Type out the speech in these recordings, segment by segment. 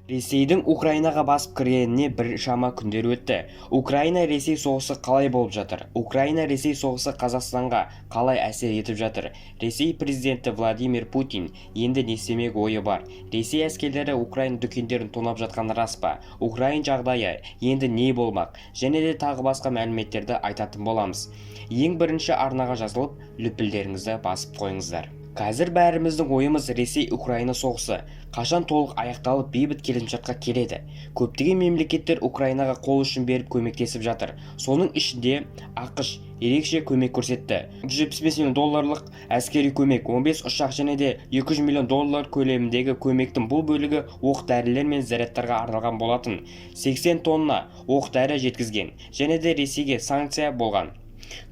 Ресейдің Украинаға басып кіргеніне біршама күндер өтті. Украина-Ресей соғысы қалай болып жатыр? Украина-Ресей соғысы Қазақстанға қалай әсер етіп жатыр? Ресей президенті Владимир Путин енді не істемек ойы бар? Ресей әскерлері Украина дүкендерін тонап жатқаны рас па? Украин жағдайы енді не болмақ? Және де тағы басқа мәліметтерді айтатын боламыз. Ең бірінші арнаға жазылып, лүпілдеріңізді басып қойыңыздар. Қазір бәріміздің ойымыз Ресей-Украина соғысы қашан толық аяқталып бейбіт келісімшартқа келеді. Көптеген мемлекеттер Украинаға қол ұшын беріп көмектесіп жатыр. Соның ішінде ақш ерекше көмек көрсетті. $175 миллион әскери көмек, 15 ұшақ және де $200 миллион көлеміндегі көмектің бұл бөлігі оқ-дәрілер мен зарядтарға арналған болатын. 80 тонна оқ-дәрі жеткізген және де Ресейге санкция болған.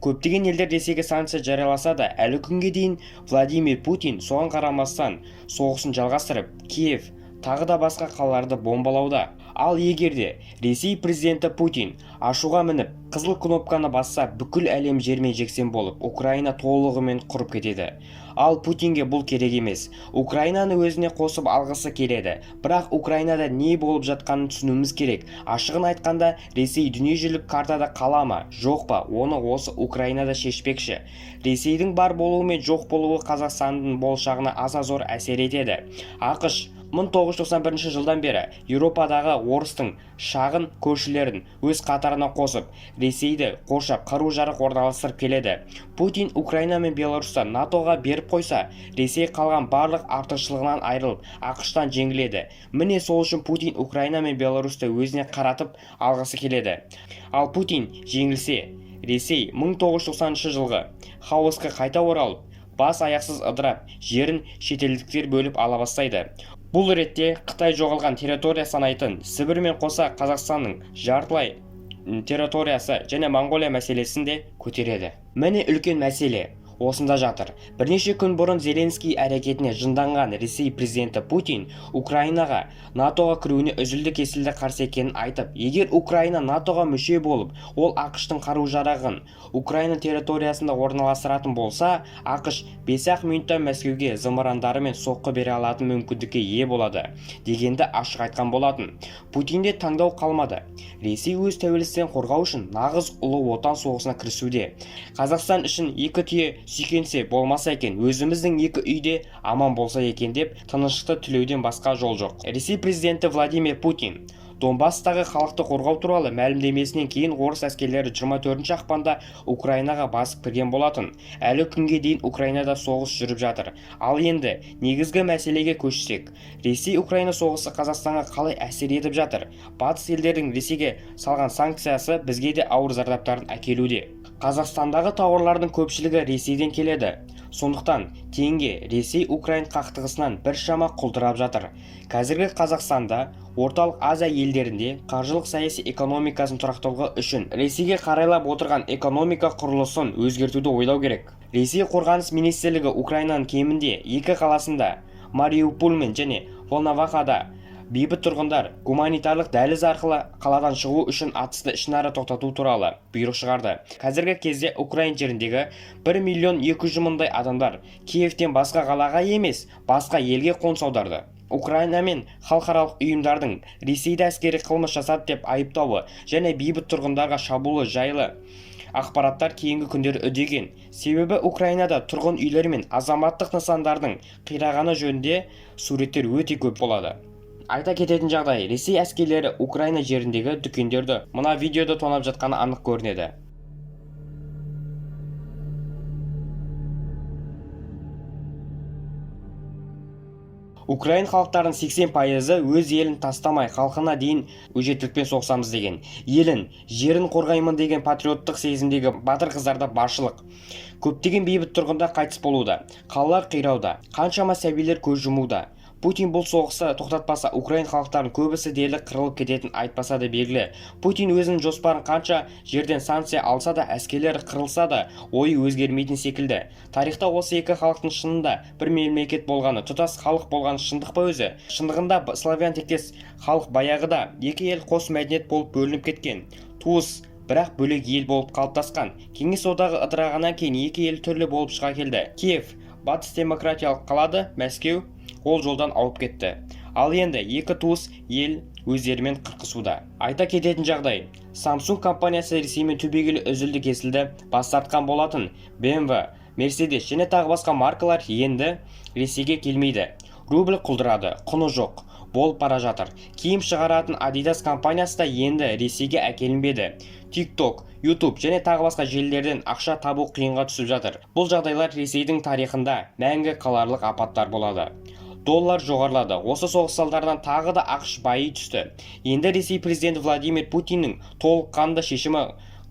Көптеген елдер Ресейге санкция жарияласа да, әлі күнге дейін Владимир Путин соған қарамастан соғысын жалғастырып, Киев тағы да басқа қалаларды бомбалауда. Ал егерде Ресей президенті Путин ашуға мініп, қызыл кнопканы басса, бүкіл әлем жермен-жексен болып, Украина толығымен құрып кетеді. Ал Путинге бұл керек емес. Украинаны өзіне қосып алғысы келеді. Бірақ Украинада не болып жатқанын түсінуіміз керек. Ашығын айтқанда, Ресей дүниежүзілік картада қала ма, жоқ па, оны осы Украинада шешпекші. Ресейдің бар болуы мен жоқ болуы Қазақстанның болашағына аса зор әсер етеді. ақш 1991 жылдан бері Еуропадағы орыстың шағын көршілерін өз қатарына қосып, Ресейді қоршап қару-жарақ орналастырып келеді. Путин Украина мен Беларусьті НАТОға беріп қойса, Ресей қалған барлық артықшылығынан айырылып, ақштан жеңіледі. Міне сол үшін Путин Украина мен Беларусьті өзіне қаратып алғысы келеді. Ал Путин жеңілсе, Ресей 1990 жылғы хаосқа қайта оралып, бас аяқсыз ыдырап, жерін шетелдіктер бөліп ала бастайды. Бұл ретте Қытай жоғалған территория санайтын Сібір мен қоса Қазақстанның жартылай территориясы және Монғолия мәселесін де көтереді. Міне үлкен мәселе осында жатыр. Бірнеше күн бұрын Зеленский әрекетіне жынданған Ресей президенті Путин Украинаға НАТОға кіруіне үзілді-кесілді қарсы екенін айтып, егер Украина НАТОға мүше болып, ол ақштың қару-жарағын Украина территориясында орналастыратын болса, ақш 5-ақ минутта Мәскеуге зымырандары мен соққы бере алатын мүмкіндікке ие болады, дегенді ашық айтқан болатын. Путинде таңдау қалмады. Ресей өз тәуелсіздігін қорғау үшін нағыз ұлы отан соғысына кірісуде. Қазақстан үшін екі түйе сүйкенсе болмаса екен, өзіміздің екі үйде аман болса екен деп тыныштықты тілеуден басқа жол жоқ. Ресей президенті Владимир Путин Донбасстағы халықты қорғау туралы мәлімдемесінен кейін орыс әскерлері 24 ақпанда Украинаға басып кірген болатын. Әлі күнге дейін Украинада соғыс жүріп жатыр. Ал енді негізгі мәселеге көшсек, Ресей-Украина соғысы Қазақстанға қалай әсер етіп жатыр? Батыс елдердің Ресейге салған санкциясы бізге де ауыр зардаптарын әкелуде. Қазақстандағы тауарлардың көпшілігі Ресейден келеді. Сондықтан теңге Ресей-Украин қақтығысынан біршама құлдырап жатыр. Қазіргі Қазақстанда орталық Азия елдерінде қаржылық саяси экономикасын тұрақтауға үшін Ресейге қарайлап отырған экономика құрылысын өзгертуді ойлау керек. Ресей қорғаныс министрлігі Украинаның кемінде 2 қаласында, Мариуполь мен және Волновахада бейбіт тұрғындар гуманитарлық дәліз арқылы қаладан шығу үшін атысты ішінара тоқтату туралы бұйрық шығарды. Қазіргі кезде Украин жеріндегі 1.200.000 адамдар Киевтен басқа қалаға емес, басқа елге қоныс аударды. Украина мен халықаралық ұйымдардың Ресейді әскери қылмыс жасады деп айыптауы және бейбіт тұрғындарға шабуылы жайлы ақпараттар кейінгі күндері үдеген. Себебі Украинада тұрғын үйлер мен азаматтық нысандардың қирағаны жөнінде суреттер өте көп болады. Айта кететін жағдай, Ресей әскерлері Украина жеріндегі дүкендерді мына видеода тонап жатқаны анық көрінеді. Украин халықтарының 80% өз елін тастамай, халқына дейін өжеттілікпен соғысамыз деген. Елін, жерін қорғаймын деген патриоттық сезімдегі батыр қыздарда баршылық. Көптеген бейбіт тұрғында қайтыс болуда, қалалар қирауда, қаншама сәбилер көз жұмуда. Путин бұл соғысты тоқтатпаса, Украин халықтарының көбісі дерлік қырылып кететін айтпаса да белгілі. Путин өзінің жоспарын қанша жерден санкция алса да, әскерлері қырылса да, ойы өзгермейтін секілді. Тарихта осы екі халықтың шынында бір мемлекет болғаны, тұтас халық болғаны шындық па өзі? Шындығында славян тектес халық баяғыда екі ел қос мәдениет болып бөлініп кеткен. Туыс, бірақ бөлек ел болып қалыптасқан. Кеңес одағы ыдырағаннан кейін екі ел түрлі болып шыға келді. Киев батыс демократиялық қалады, Мәскеу ол жолдан ауып кетті. Ал енді екі туыс ел өздерімен қырқысуда. Айта кететін жағдай, Samsung компаниясы Ресеймен түбегейлі үзілді-кесілді бас тартқан болатын. BMW, Mercedes және тағы басқа маркалар енді Ресейге келмейді. Рубль құлдырады, құны жоқ болып бара жатыр. Киім шығаратын Adidas компаниясы да енді Ресейге әкелінбеді. TikTok, YouTube және тағы басқа желілерден ақша табу қиынға түсіп жатыр. Бұл жағдайлар Ресейдің тарихында мәңгі қаларлық апаттар болады. Доллар жоғарлады. Осы соғыс салдарынан тағы да ақш байи түсті. Енді Ресей президенті Владимир Путиннің толыққанды шешімі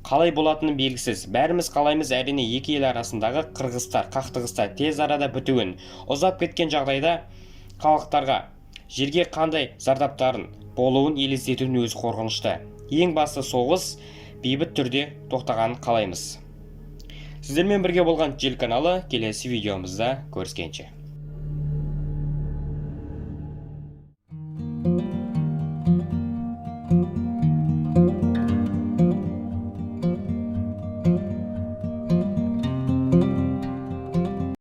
қалай болатыны белгісіз. Бәріміз қалаймыз әрине екі ел арасындағы қақтығыстар тез арада бітуін. Ұзап кеткен жағдайда халықтарға жерге қандай зардаптарын болуын елестетудің өзі қорқынышты. Ең басты соғыс бейбіт түрде тоқтағанын қалаймыз. Сіздермен бірге болған Жел каналы, келесі видеомызда көріскенше.